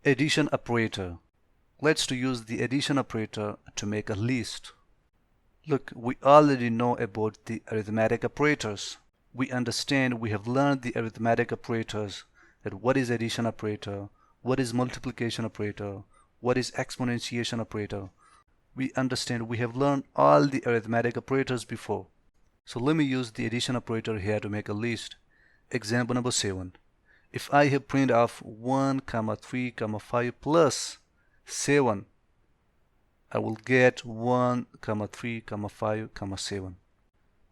Addition operator. Let's use the addition operator to make a list. Look, we already know about the arithmetic operators. We understand, we have learned the arithmetic operators, that what is addition operator, what is multiplication operator, what is exponentiation operator. We understand, we have learned all the arithmetic operators before. So let me use the addition operator here to make a list. Example number 7. If I have print of 1, 3, 5 plus 7, I will get 1, 3, 5, 7.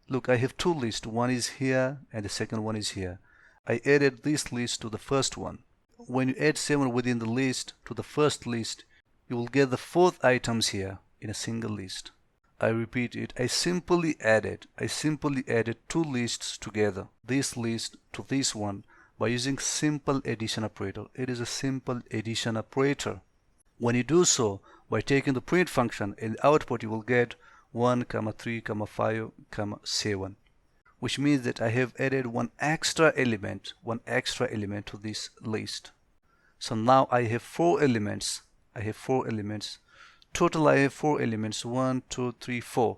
Look, I have two lists. One is here and the second one is here. I added this list to the first one. When you add 7 within the list to the first list, you will get the fourth items here in a single list. I repeat it, I simply added two lists together, this list to this one, by using simple addition operator. It is a simple addition operator. When you do so, by taking the print function, in the output you will get 1, 3, 5, 7, which means that I have added one extra element to this list. So now I have 4 elements. Total, I have 4 elements, 1, 2, 3, 4.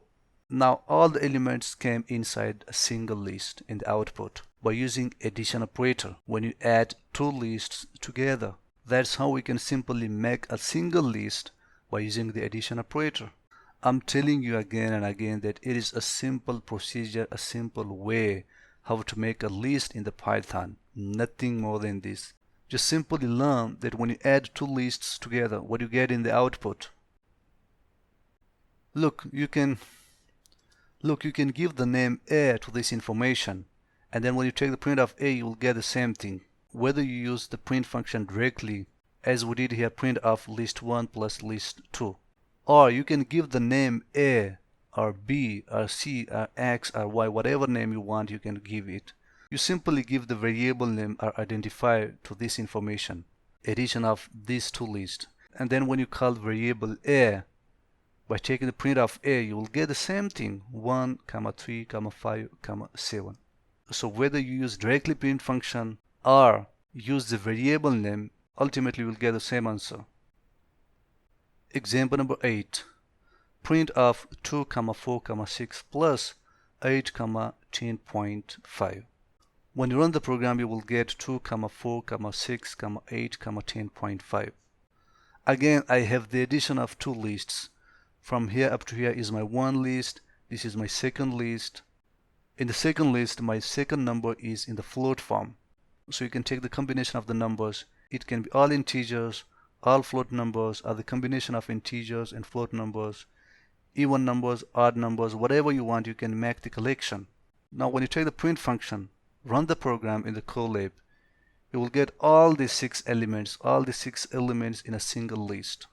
Now all the elements came inside a single list in the output by using addition operator. When you add two lists together, that's how we can simply make a single list by using the addition operator. I'm telling you again and again that it is a simple procedure, a simple way how to make a list in the Python. Nothing more than this. Just simply learn that when you add two lists together, what you get in the output. Look, you can give the name A to this information, and then when you take the print of A, you will get the same thing. Whether you use the print function directly, as we did here, print of list 1 plus list 2, or you can give the name A or B or C or X or Y, whatever name you want, you can give it. You simply give the variable name or identifier to this information, addition of these two lists, and then when you call variable A, by taking the print of A, you will get the same thing, 1, 3, 5, 7. So whether you use directly print function or use the variable name, ultimately you will get the same answer. Example number 8. Print of 2, 4, 6 plus 8, 10.5. When you run the program, you will get 2, 4, 6, 8, 10.5. Again, I have the addition of two lists. From here up to here is my one list. This is my second list. In the second list, my second number is in the float form. So you can take the combination of the numbers. It can be all integers, all float numbers, or the combination of integers and float numbers, even numbers, odd numbers, whatever you want, you can make the collection. Now when you take the print function, run the program in the Colab, you will get all the 6 elements, in a single list.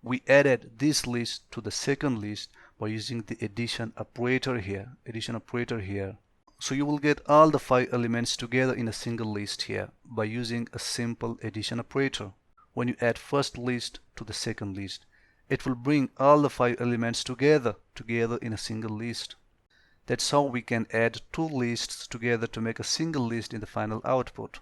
We added this list to the second list by using the addition operator here. So you will get all the 5 elements together in a single list here by using a simple addition operator. When you add first list to the second list, it will bring all the 5 elements together in a single list. That's how we can add two lists together to make a single list in the final output.